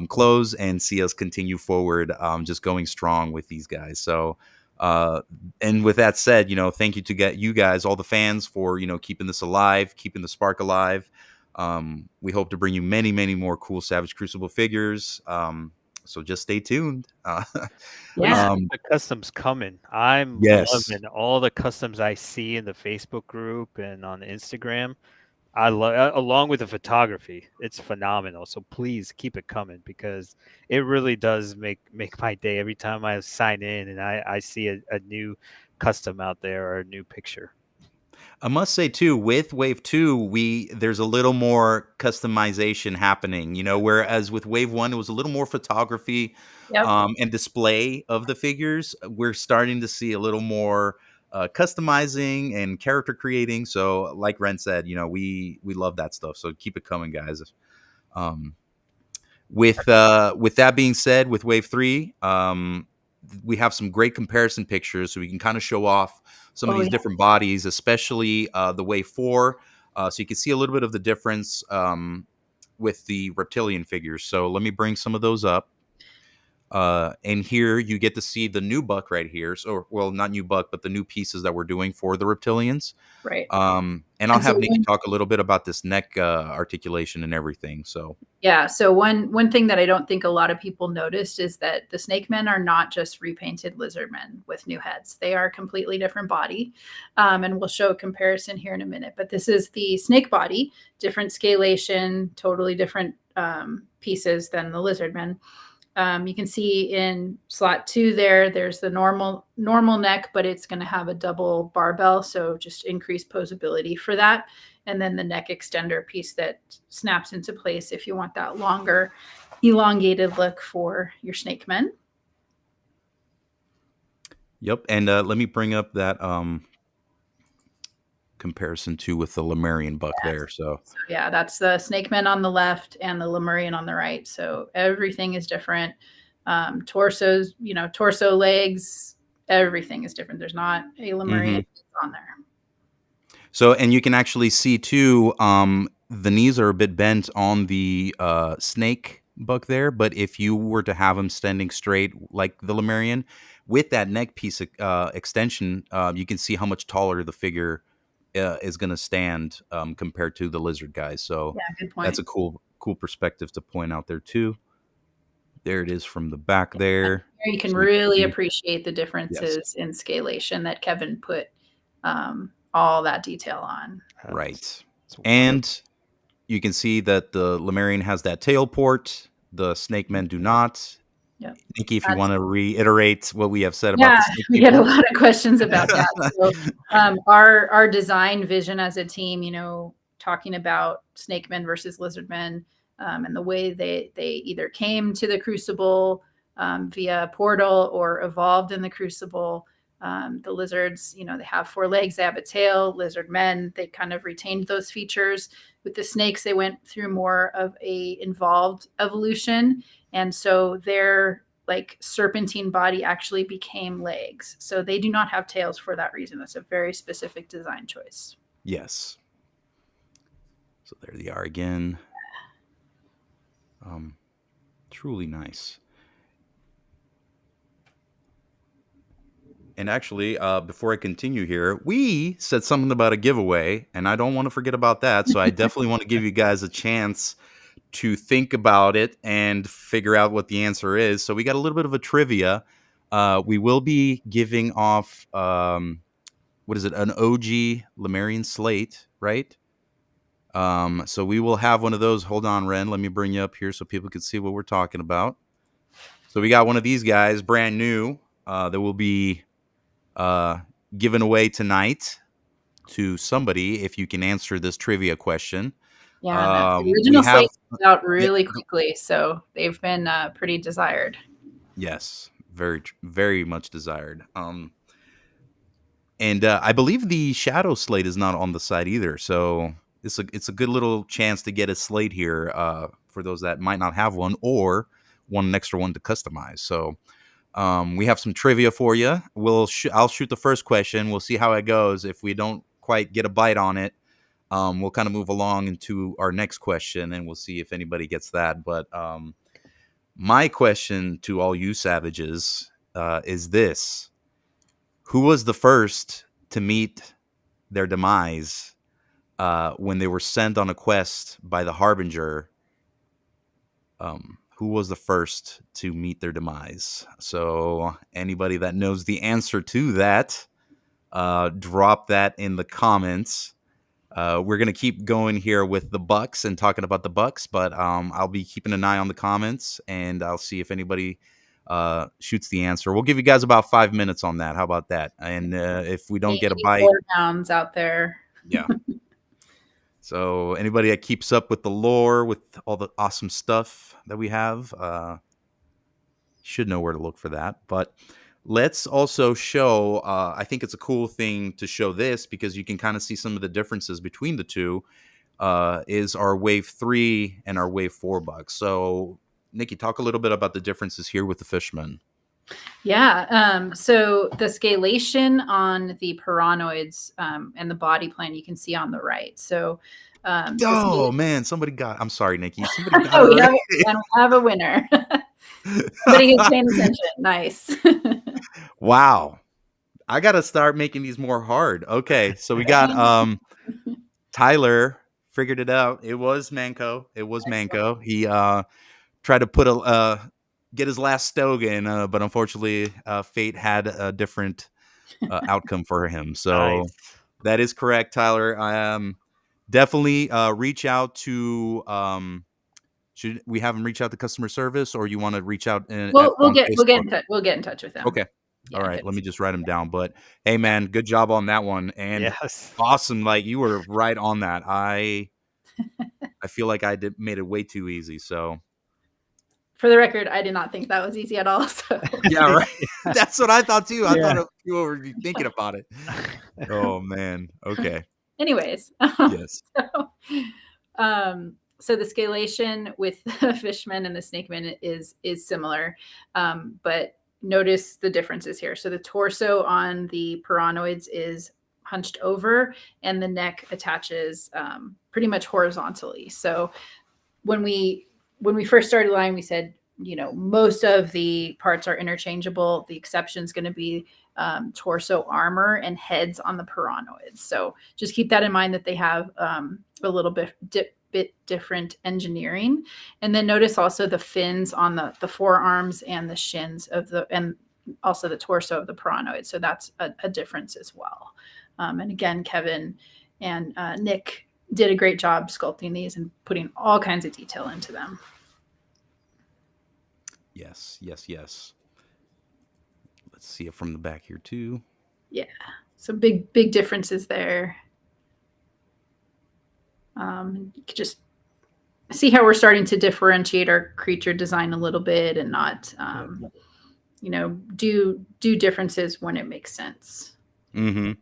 close, and see us continue forward, just going strong with these guys. So, and with that said, thank you to you guys, all the fans, for, keeping this alive, keeping the spark alive. We hope to bring you many, many more cool Savage Crucible figures. So just stay tuned. The customs coming. I'm loving all the customs I see in the Facebook group and on Instagram. I love, along with the photography. It's phenomenal. So please keep it coming, because it really does make my day every time I sign in and I see a new custom out there or a new picture. I must say too, with Wave 2, there's a little more customization happening, whereas with Wave 1, it was a little more photography and display of the figures. We're starting to see a little more customizing and character creating. So like Ren said, we love that stuff. So keep it coming, guys. With that being said, with Wave 3, we have some great comparison pictures, so we can kind of show off some of these different bodies, especially the Wave 4. So you can see a little bit of the difference with the reptilian figures. So let me bring some of those up. And here you get to see the new buck right here. So, well, not new buck, but the new pieces that we're doing for the reptilians. Right. And I'll have Nikki talk a little bit about this neck articulation and everything. So yeah. So one thing that I don't think a lot of people noticed is that the snake men are not just repainted lizard men with new heads. They are a completely different body. And we'll show a comparison here in a minute. But this is the snake body, different scalation, totally different pieces than the lizard men. You can see in slot 2 there's the normal neck, but it's going to have a double barbell, so just increased posability for that. And then the neck extender piece that snaps into place if you want that longer, elongated look for your snake men. Yep, and let me bring up that comparison to with the Lemurian buck there. So yeah, that's the snake men on the left and the Lemurian on the right. So everything is different. Torsos, torso, legs, everything is different. There's not a Lemurian on there. So, and you can actually see too, the knees are a bit bent on the snake buck there, but if you were to have him standing straight like the Lemurian, with that neck piece extension, you can see how much taller the figure is going to stand compared to the lizard guys. So yeah, good point. that's a cool perspective to point out there too. There it is from the back there. You can really appreciate the differences in scalation that Kevin put all that detail on. Right. And you can see that the Lemurian has that tail port. The snake men do not. Yep. Nikki, if you want to reiterate what we have said about the snake we get a lot of questions about that. So, our design vision as a team, talking about snake men versus lizard men, and the way they either came to the Crucible via portal or evolved in the Crucible. The lizards, they have 4 legs, they have a tail. Lizard men, they kind of retained those features. With the snakes, they went through more of a involved evolution. And so their like serpentine body actually became legs. So they do not have tails for that reason. That's a very specific design choice. Yes. So there they are again. Truly nice. And actually, before I continue here, we said something about a giveaway, and I don't want to forget about that. So I definitely want to give you guys a chance to think about it and figure out what the answer is. So we got a little bit of a trivia. We will be giving off, an OG Lemurian slate, right? So we will have one of those. Hold on, Ren. Let me bring you up here so people can see what we're talking about. So we got one of these guys, brand new, that will be given away tonight to somebody if you can answer this trivia question. Yeah, the original slate comes out really quickly, so they've been pretty desired. Yes, very, very much desired. And I believe the shadow slate is not on the side either, so it's a good little chance to get a slate here for those that might not have one or want an extra one to customize. So we have some trivia for you. I'll shoot the first question. We'll see how it goes. If we don't quite get a bite on it, we'll kind of move along into our next question, and we'll see if anybody gets that. But my question to all you savages is this: who was the first to meet their demise when they were sent on a quest by the Harbinger? Who was the first to meet their demise? So anybody that knows the answer to that, drop that in the comments. We're going to keep going here with the Bucks and talking about the Bucks, but I'll be keeping an eye on the comments, and I'll see if anybody shoots the answer. We'll give you guys about 5 minutes on that. How about that? And if we don't get a bite, 4 pounds out there. Yeah. So anybody that keeps up with the lore, with all the awesome stuff that we have, should know where to look for that. But let's also show, I think it's a cool thing to show this because you can kind of see some of the differences between the two, is our Wave 3 and our Wave 4 Bucks. So, Nikki, talk a little bit about the differences here with the Fishmen. Yeah. So the scalation on the Piranoids and the body plan you can see on the right. So man, I'm sorry, Nikki. Somebody got it right. We have a winner. Somebody who's paying attention. Nice. Wow. I got to start making these more hard. Okay. So we got Tyler figured it out. It was Manco. He tried to get his last stog in, but unfortunately, fate had a different outcome for him. So That is correct, Tyler. Definitely reach out to. Should we have him reach out to customer service, or you want to reach out? We'll get in touch with them. Okay. Yeah, all right. Let me just write him down. But hey, man, good job on that one, and awesome. Like you were right on that. I feel like I made it way too easy. So. For the record, I did not think that was easy at all. So. Yeah, right. That's what I thought too. I thought you were thinking about it. Oh man. Okay. Anyways, Yes. So the scalation with the fishman and the snakeman is similar, but notice the differences here. So the torso on the piranhoids is hunched over, and the neck attaches pretty much horizontally. So when we first started line, we said, most of the parts are interchangeable. The exception is going to be torso armor and heads on the piranhoids. So just keep that in mind, that they have a little bit different engineering. And then notice also the fins on the forearms and the shins and also the torso of the piranhoid. So that's a difference as well. And again, Kevin and Nick did a great job sculpting these and putting all kinds of detail into them. Yes. Let's see it from the back here too. Yeah, so big differences there. You could just see how we're starting to differentiate our creature design a little bit, and not, do differences when it makes sense. Mm-hmm.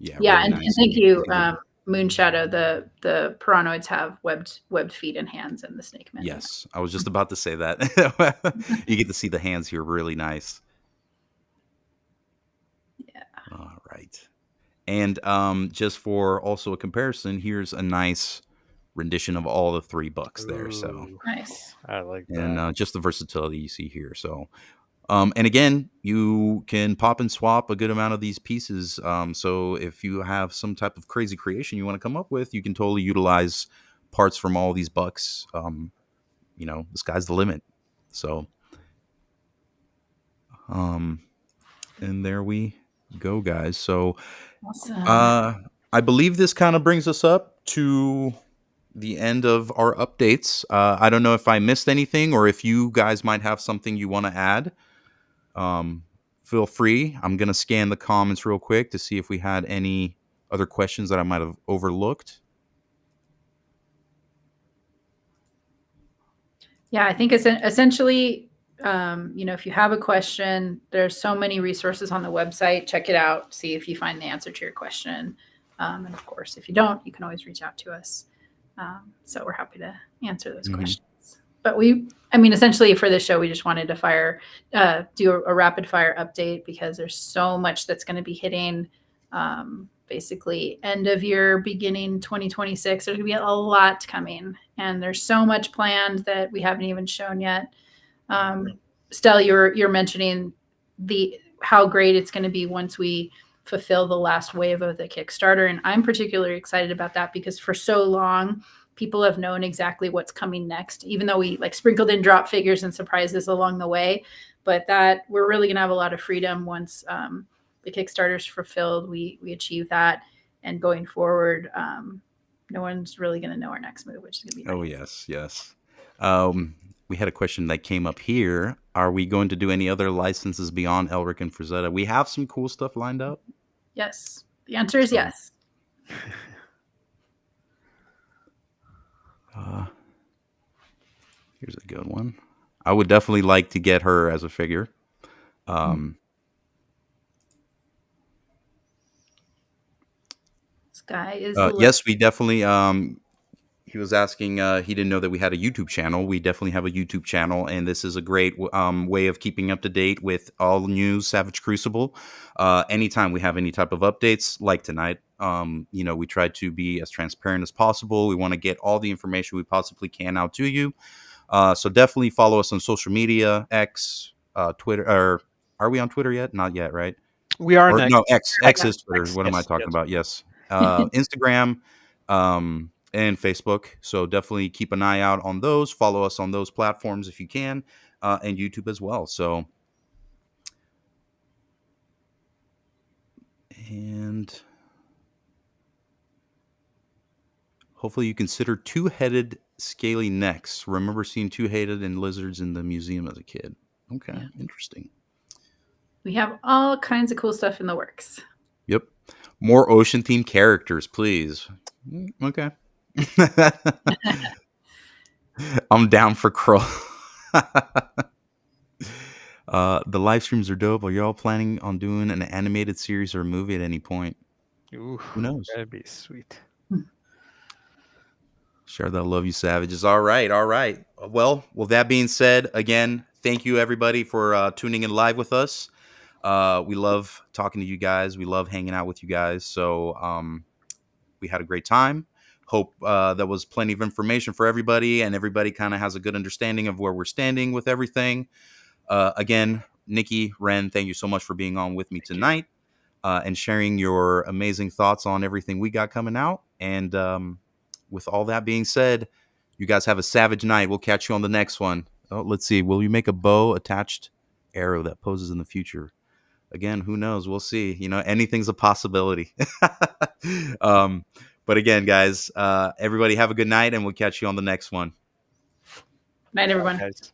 Yeah, Yeah, really and nice. thank you, Moonshadow. The piranhoids have webbed feet and hands, and the snake men. Yes, I was just about to say that. You get to see the hands here, really nice. Yeah. All right. And just for also a comparison, here's a nice rendition of all the 3 bucks there. So nice. I like that. And just the versatility you see here. So, and again, you can pop and swap a good amount of these pieces. So if you have some type of crazy creation you want to come up with, you can totally utilize parts from all these bucks. The sky's the limit. So, and there we go, guys. So, Awesome. I believe this kind of brings us up to the end of our updates. I don't know if I missed anything, or if you guys might have something you want to add. Feel free. I'm going to scan the comments real quick to see if we had any other questions that I might have overlooked. Yeah, I think essentially, if you have a question, there's so many resources on the website. Check it out. See if you find the answer to your question. And of course, if you don't, you can always reach out to us. So we're happy to answer those questions. But essentially for this show, we just wanted to do a rapid fire update, because there's so much that's going to be hitting basically end of year, beginning 2026. There's going to be a lot coming, and there's so much planned that we haven't even shown yet. Stell, you're mentioning how great it's going to be once we fulfill the last wave of the Kickstarter. And I'm particularly excited about that, because for so long, people have known exactly what's coming next, even though we sprinkled in drop figures and surprises along the way. But that we're really going to have a lot of freedom once the Kickstarter's fulfilled. We achieve that, and going forward, no one's really going to know our next move, which is going to be nice. Oh, yes. We had a question that came up here. Are we going to do any other licenses beyond Elrich and Frazetta? We have some cool stuff lined up. Yes. The answer is yes. Here's a good one. I would definitely like to get her as a figure. Sky is yes, we definitely. He was asking. He didn't know that we had a YouTube channel. We definitely have a YouTube channel, and this is a great way of keeping up to date with all news Savage Crucible. Anytime we have any type of updates, like tonight, we try to be as transparent as possible. We want to get all the information we possibly can out to you. So definitely follow us on social media, X, Twitter. Or are we on Twitter yet? Not yet, right? We are. No, X. X is Twitter. What am I talking about? Yes. Instagram, and Facebook. So definitely keep an eye out on those. Follow us on those platforms if you can, and YouTube as well. So, and hopefully you consider 2-headed scaly necks. Remember seeing 2-headed and lizards in the museum as a kid. Okay, yeah. Interesting. We have all kinds of cool stuff in the works. Yep. More ocean-themed characters, please. Okay. I'm down for Crow. The live streams are dope. Are y'all planning on doing an animated series or a movie at any point? Ooh, Who knows? that'd be sweet. Share that love, you savages. All right, all right. Well, with that being said, again, thank you everybody for tuning in live with us. We love talking to you guys. We love hanging out with you guys. So we had a great time. Hope that was plenty of information for everybody, and everybody kind of has a good understanding of where we're standing with everything. Again, Nikki, Ren, thank you so much for being on with me tonight and sharing your amazing thoughts on everything we got coming out. And with all that being said, you guys have a savage night. We'll catch you on the next one. Oh, let's see. Will you make a bow attached arrow that poses in the future? Again, who knows? We'll see. You know, anything's a possibility. But again, guys, everybody have a good night, and we'll catch you on the next one. Night, everyone. Guys.